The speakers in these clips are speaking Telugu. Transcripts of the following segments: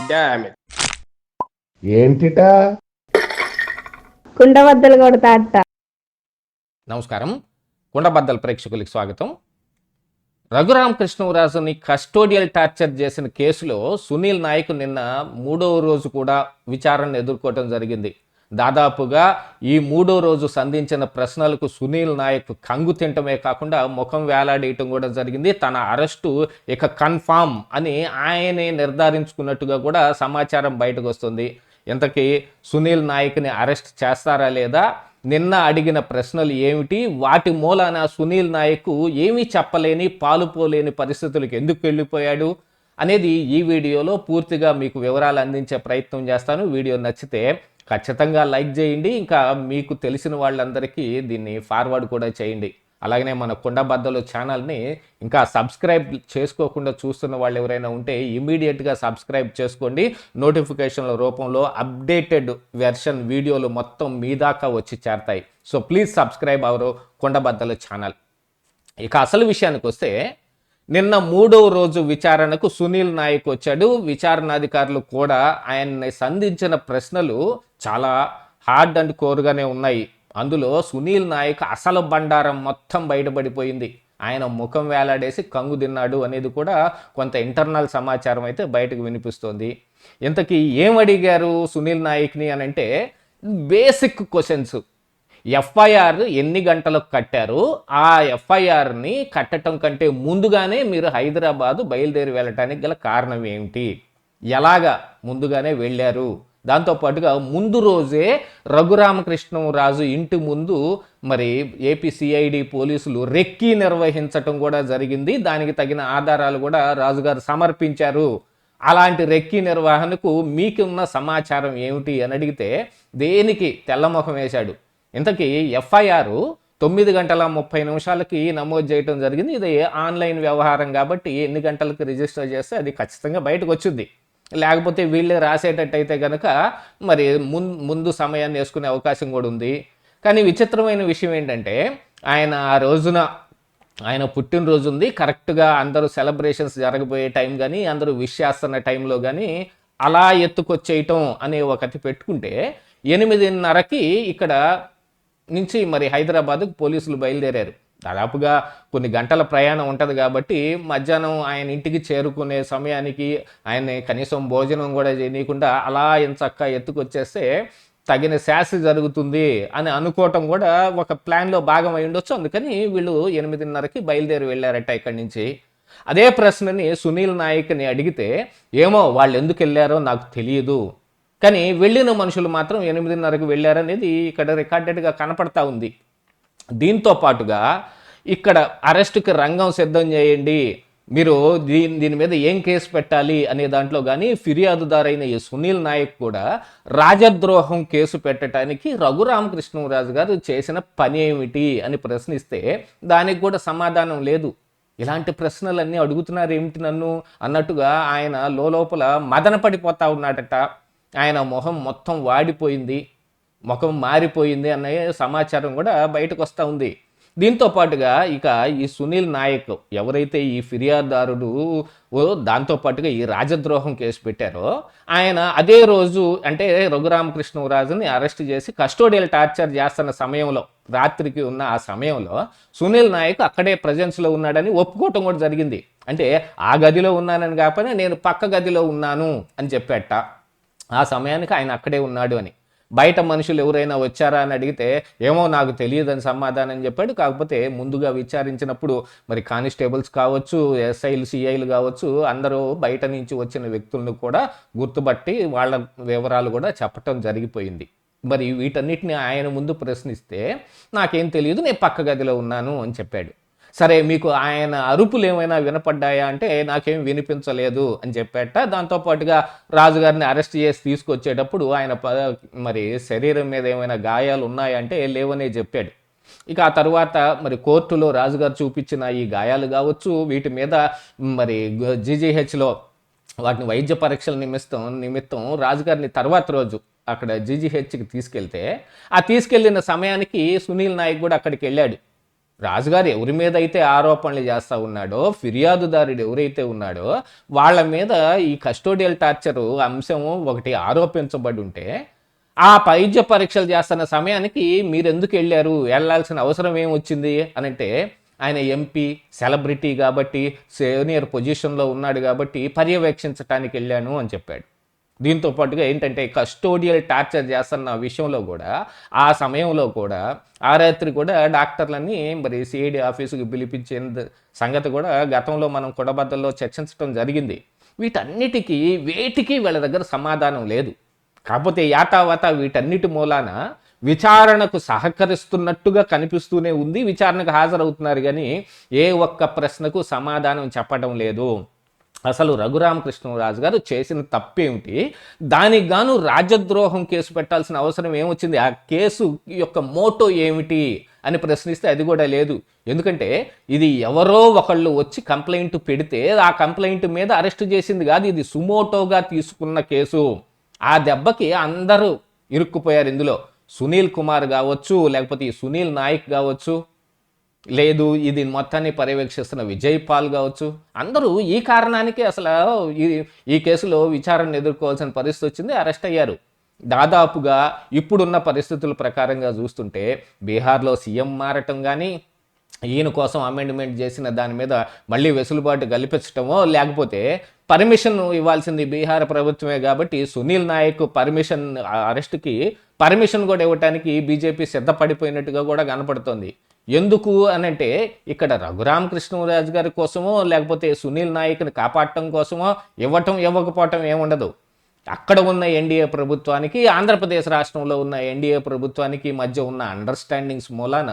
Damn it. ఏంటిటా కుండబద్దలు కొడతా అట్ట. నమస్కారం, కుండబద్దల ప్రేక్షకులకు స్వాగతం. రఘురామకృష్ణరాజుని కస్టోడియల్ టార్చర్ చేసిన కేసులో సునీల్ నాయక్ నిన్న 3వ రోజు కూడా విచారణను ఎదుర్కోవటం జరిగింది. దాదాపుగా ఈ 3వ రోజు సంధించిన ప్రశ్నలకు సునీల్ నాయక్ కంగు తింటమే కాకుండా ముఖం వేలాడేయటం కూడా జరిగింది. తన అరెస్టు ఇక కన్ఫామ్ అని ఆయనే నిర్ధారించుకున్నట్టుగా కూడా సమాచారం బయటకు వస్తుంది. ఇంతకీ సునీల్ నాయక్ని అరెస్ట్ చేస్తారా లేదా, నిన్న అడిగిన ప్రశ్నలు ఏమిటి, వాటి మూలాన సునీల్ నాయక్ ఏమీ చెప్పలేని పాలుపోలేని పరిస్థితులకు ఎందుకు వెళ్ళిపోయాడు అనేది ఈ వీడియోలో పూర్తిగా మీకు వివరాలు అందించే ప్రయత్నం చేస్తాను. వీడియో నచ్చితే ఖచ్చితంగా లైక్ చేయండి, ఇంకా మీకు తెలిసిన వాళ్ళందరికీ దీన్ని ఫార్వర్డ్ కూడా చేయండి. అలాగనే మన కుండబద్దలు ఛానల్ని ఇంకా సబ్స్క్రైబ్ చేసుకోకుండా చూస్తున్న వాళ్ళు ఎవరైనా ఉంటే ఇమీడియట్గా సబ్స్క్రైబ్ చేసుకోండి. నోటిఫికేషన్ల రూపంలో అప్డేటెడ్ వెర్షన్ వీడియోలు మొత్తం మీ దాకా వచ్చి చేరతాయి. So please subscribe our Kundabaddalu channel. ఇక అసలు విషయానికి వస్తే, నిన్న 3వ రోజు విచారణకు సునీల్ నాయక్ వచ్చాడు. విచారణాధికారులు కూడా ఆయన్ని సంధించిన ప్రశ్నలు చాలా హార్డ్ అండ్ కోర్గానే ఉన్నాయి. అందులో సునీల్ నాయక్ అసలు బండారం మొత్తం బయటపడిపోయింది. ఆయన ముఖం వేలాడేసి కంగు తిన్నాడు అనేది కూడా కొంత ఇంటర్నల్ సమాచారం అయితే బయటకు వినిపిస్తోంది. ఇంతకీ ఏం అడిగారు సునీల్ నాయక్ని అని అంటే, బేసిక్ క్వశ్చన్స్. ఎఫ్ఐఆర్ ఎన్ని గంటలకు కట్టారు, ఆ ఎఫ్ఐఆర్ని కట్టడం కంటే ముందుగానే మీరు హైదరాబాదు బయలుదేరి వెళ్ళటానికి గల కారణం ఏమిటి, ఎలాగా ముందుగానే వెళ్ళారు, దాంతోపాటుగా ముందు రోజే రఘురామకృష్ణరాజు ఇంటి ముందు మరి ఏపీ సిఐడి పోలీసులు రెక్కీ నిర్వహించటం కూడా జరిగింది. దానికి తగిన ఆధారాలు కూడా రాజుగారు సమర్పించారు. అలాంటి రెక్కీ నిర్వహణకు మీకున్న సమాచారం ఏమిటి అని అడిగితే దేనికి తెల్లముఖం వేశాడు. ఇంతకీ ఎఫ్ఐఆర్ 9:30 నమోదు చేయడం జరిగింది. ఇది ఆన్లైన్ వ్యవహారం కాబట్టి ఎన్ని గంటలకు రిజిస్టర్ చేస్తే అది ఖచ్చితంగా బయటకు వచ్చింది. లేకపోతే వీళ్ళే రాసేటట్టయితే కనుక మరి ముందు సమయాన్ని వేసుకునే అవకాశం కూడా ఉంది. కానీ విచిత్రమైన విషయం ఏంటంటే, ఆయన ఆ రోజున ఆయన పుట్టినరోజు ఉంది, కరెక్ట్గా అందరూ సెలబ్రేషన్స్ జరగబోయే టైం కానీ అందరూ విష్ చేస్తున్న టైంలో కానీ అలా ఎత్తుకొచ్చేయటం అనే ఒకటి పెట్టుకుంటే 8:30కి ఇక్కడ నుంచి మరి హైదరాబాద్కు పోలీసులు బయలుదేరారు. దాదాపుగా కొన్ని గంటల ప్రయాణం ఉంటుంది కాబట్టి మధ్యాహ్నం ఆయన ఇంటికి చేరుకునే సమయానికి ఆయన్ని కనీసం భోజనం కూడా చేయనీయకుండా అలా ఎంచక్కా ఎత్తుకొచ్చేస్తే తగిన శాస్తి జరుగుతుంది అని అనుకోవటం కూడా ఒక ప్లాన్లో భాగం అయి ఉండొచ్చు. అందుకని వీళ్ళు 8:30కి బయలుదేరి వెళ్ళారట ఇక్కడి నుంచి. అదే ప్రశ్నని సునీల్ నాయక్ని అడిగితే, ఏమో వాళ్ళు ఎందుకు వెళ్ళారో నాకు తెలియదు, కానీ వెళ్ళిన మనుషులు మాత్రం 8:30కి వెళ్ళారనేది ఇక్కడ రికార్డెడ్గా కనపడతా ఉంది. దీంతో పాటుగా ఇక్కడ అరెస్టుకి రంగం సిద్ధం చేయండి, మీరు దీని మీద ఏం కేసు పెట్టాలి అనే దాంట్లో కానీ ఫిర్యాదుదారైన ఈ సునీల్ నాయక్ కూడా రాజద్రోహం కేసు పెట్టడానికి రఘురామకృష్ణరాజు గారు చేసిన పని ఏమిటి అని ప్రశ్నిస్తే దానికి కూడా సమాధానం లేదు. ఇలాంటి ప్రశ్నలన్నీ అడుగుతున్నారు ఏమిటి నన్ను అన్నట్టుగా ఆయన లోపల మదన పడిపోతా ఉన్నాడట. ఆయన మొహం మొత్తం వాడిపోయింది, ముఖం మారిపోయింది అనే సమాచారం కూడా బయటకు వస్తూ ఉంది. దీంతో పాటుగా ఇక ఈ సునీల్ నాయక్ ఎవరైతే ఈ ఫిర్యాదుదారుడు దాంతోపాటుగా ఈ రాజద్రోహం కేసు పెట్టారో, ఆయన అదే రోజు అంటే రఘురామకృష్ణరాజుని అరెస్ట్ చేసి కస్టోడియల్ టార్చర్ చేస్తున్న సమయంలో, రాత్రికి ఉన్న ఆ సమయంలో సునీల్ నాయక్ అక్కడే ప్రజెన్స్లో ఉన్నాడని ఒప్పుకోవటం కూడా జరిగింది. అంటే ఆ గదిలో ఉన్నానని కాకపోయినా నేను పక్క గదిలో ఉన్నాను అని చెప్పేట. ఆ సమయానికి ఆయన అక్కడే ఉన్నాడు అని. బయట మనుషులు ఎవరైనా వచ్చారా అని అడిగితే ఏమో నాకు తెలియదని సమాధానం చెప్పాడు. కాకపోతే ముందుగా విచారించినప్పుడు మరి కానిస్టేబుల్స్ కావచ్చు, ఎస్ఐలు, సిఐలు కావచ్చు, అందరూ బయట నుంచి వచ్చిన వ్యక్తులను కూడా గుర్తుపట్టి వాళ్ళ వివరాలు కూడా చెప్పటం జరిగిపోయింది. మరి వీటన్నిటిని ఆయన ముందు ప్రశ్నిస్తే నాకేం తెలియదు, నేను పక్క గదిలో ఉన్నాను అని చెప్పాడు. సరే, మీకు ఆయన అరుపులు ఏమైనా వినపడ్డాయా అంటే నాకేం వినిపించలేదు అని చెప్పేట. దాంతోపాటుగా రాజుగారిని అరెస్ట్ చేసి తీసుకొచ్చేటప్పుడు ఆయన మరి శరీరం మీద ఏమైనా గాయాలు ఉన్నాయంటే లేవనే చెప్పాడు. ఇక ఆ తర్వాత మరి కోర్టులో రాజుగారు చూపించిన ఈ గాయాలు కావచ్చు, వీటి మీద మరి జీజీహెచ్లో వాటిని వైద్య పరీక్షల నిమిత్తం రాజుగారిని తర్వాత రోజు అక్కడ జీజీహెచ్కి తీసుకెళ్తే, ఆ తీసుకెళ్లిన సమయానికి సునీల్ నాయక్ కూడా అక్కడికి వెళ్ళాడు. రాజుగారు ఎవరి మీద అయితే ఆరోపణలు చేస్తూ ఉన్నాడో, ఫిర్యాదుదారుడు ఎవరైతే ఉన్నాడో వాళ్ళ మీద ఈ కస్టోడియల్ టార్చర్ అంశం ఒకటి ఆరోపించబడి ఉంటే ఆ వైద్య పరీక్షలు చేస్తున్న సమయానికి మీరు ఎందుకు వెళ్ళారు, వెళ్ళాల్సిన అవసరం ఏమొచ్చింది అని అంటే ఆయన ఎంపీ సెలబ్రిటీ కాబట్టి సీనియర్ పొజిషన్లో ఉన్నాడు కాబట్టి పర్యవేక్షించడానికి వెళ్ళాను అని చెప్పాడు. దీంతో పాటుగా ఏంటంటే కస్టోడియల్ టార్చర్ చేస్తున్న విషయంలో కూడా ఆ సమయంలో కూడా ఆ రాత్రి కూడా డాక్టర్లని మరి సిఐడి ఆఫీసుకి పిలిపించే సంగతి కూడా గతంలో మనం కొడబద్దల్లో చర్చించడం జరిగింది. వీటన్నిటికీ వేటికి వీళ్ళ దగ్గర సమాధానం లేదు. కాకపోతే యాతావాత వీటన్నిటి మూలాన విచారణకు సహకరిస్తున్నట్టుగా కనిపిస్తూనే ఉంది. విచారణకు హాజరవుతున్నారు కానీ ఏ ఒక్క ప్రశ్నకు సమాధానం చెప్పడం లేదు. అసలు రఘురామకృష్ణరాజు గారు చేసిన తప్పేమిటి, దానికి గాను రాజద్రోహం కేసు పెట్టాల్సిన అవసరం ఏమొచ్చింది, ఆ కేసు యొక్క మోటో ఏమిటి అని ప్రశ్నిస్తే అది కూడా లేదు. ఎందుకంటే ఇది ఎవరో ఒకళ్ళు వచ్చి కంప్లైంట్ పెడితే ఆ కంప్లైంట్ మీద అరెస్ట్ చేసింది కాదు, ఇది సుమోటోగా తీసుకున్న కేసు. ఆ దెబ్బకి అందరూ ఇరుక్కుపోయారు ఇందులో. సునీల్ కుమార్ కావచ్చు, లేకపోతే ఈ సునీల్ నాయక్ కావచ్చు, లేదు ఇది మొత్తాన్ని పర్యవేక్షిస్తున్న విజయ్ పాల్ కావచ్చు, అందరూ ఈ కారణానికి అసలు ఈ కేసులో విచారణ ఎదుర్కోవాల్సిన పరిస్థితి వచ్చింది, అరెస్ట్ అయ్యారు. దాదాపుగా ఇప్పుడున్న పరిస్థితుల ప్రకారంగా చూస్తుంటే బీహార్లో సీఎం మారటం కానీ, ఈయన కోసం అమెండ్మెంట్ చేసిన దాని మీద మళ్ళీ వెసులుబాటు కల్పించటమో, లేకపోతే పర్మిషన్ ఇవ్వాల్సింది బీహార్ ప్రభుత్వమే కాబట్టి సునీల్ నాయక్ పర్మిషన్ అరెస్ట్కి పర్మిషన్ కూడా ఇవ్వటానికి బీజేపీ సిద్ధపడిపోయినట్టుగా కూడా కనపడుతోంది. ఎందుకు అనంటే ఇక్కడ రఘురామకృష్ణరాజు గారి కోసమో లేకపోతే సునీల్ నాయక్ని కాపాడటం కోసమో ఇవ్వకపోవటం ఏముండదు. అక్కడ ఉన్న ఎన్డీఏ ప్రభుత్వానికి, ఆంధ్రప్రదేశ్ రాష్ట్రంలో ఉన్న ఎన్డీఏ ప్రభుత్వానికి మధ్య ఉన్న అండర్స్టాండింగ్స్ మూలాన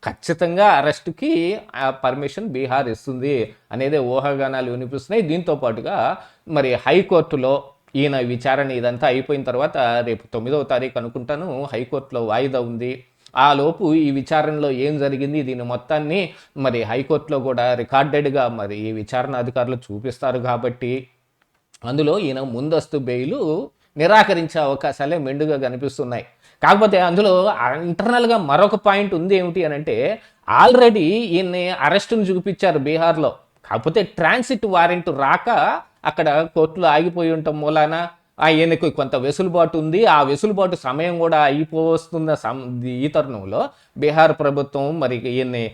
ఖచ్చితంగా అరెస్ట్కి పర్మిషన్ బీహార్ ఇస్తుంది అనేది ఊహాగానాలు వినిపిస్తున్నాయి. దీంతో పాటుగా మరి హైకోర్టులో ఈయన విచారణ ఇదంతా అయిపోయిన తర్వాత రేపు 9వ తారీఖు అనుకుంటాను హైకోర్టులో వాయిదా ఉంది. ఆ లోపు ఈ విచారణలో ఏం జరిగింది దీని మొత్తాన్ని మరి హైకోర్టులో కూడా రికార్డెడ్గా మరి ఈ విచారణ అధికారులు చూపిస్తారు కాబట్టి అందులో ఈయన ముందస్తు బెయిలు నిరాకరించే అవకాశాలే మెండుగా కనిపిస్తున్నాయి. కాకపోతే అందులో ఇంటర్నల్గా మరొక పాయింట్ ఉంది. ఏమిటి అని అంటే ఆల్రెడీ ఈయన్ని అరెస్టును చూపించారు బీహార్లో, కాకపోతే ట్రాన్సిట్ వారెంట్ రాక అక్కడ కోర్టులో ఆగిపోయి ఉండటం మూలాన ఈయనకు కొంత వెసులుబాటు ఉంది. ఆ వెసులుబాటు సమయం కూడా అయిపోతున్న ఈ తరుణంలో బీహార్ ప్రభుత్వం మరి ఈయన్ని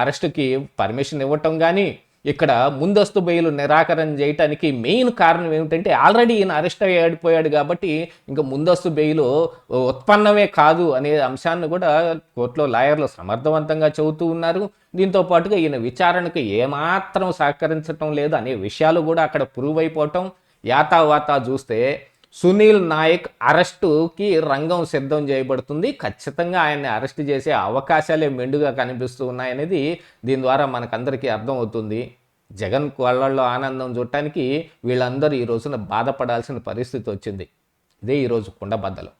అరెస్టుకి పర్మిషన్ ఇవ్వటం కానీ ఇక్కడ ముందస్తు బెయిల్ నిరాకరణ చేయటానికి మెయిన్ కారణం ఏమిటంటే ఆల్రెడీ ఈయన అరెస్ట్ అయిపోయాడు కాబట్టి ఇంకా ముందస్తు బెయిల్ ఉత్పన్నమే కాదు అనే అంశాన్ని కూడా కోర్టులో లాయర్లు సమర్థవంతంగా చెబుతూ ఉన్నారు. దీంతో పాటుగా ఈయన విచారణకు ఏమాత్రం సహకరించటం లేదు అనే విషయాలు కూడా అక్కడ ప్రూవ్ అయిపోవటం. యాతావాతా చూస్తే సునీల్ నాయక్ అరెస్టుకి రంగం సిద్ధం చేయబడుతుంది. ఖచ్చితంగా ఆయన్ని అరెస్ట్ చేసే అవకాశాలే మెండుగా కనిపిస్తూ ఉన్నాయనేది దీని ద్వారా మనకందరికీ అర్థమవుతుంది. జగన్ కళ్ళల్లో ఆనందం చూడటానికి వీళ్ళందరూ ఈ రోజున బాధపడాల్సిన పరిస్థితి వచ్చింది. ఇదే ఈరోజు కుండబద్దలు.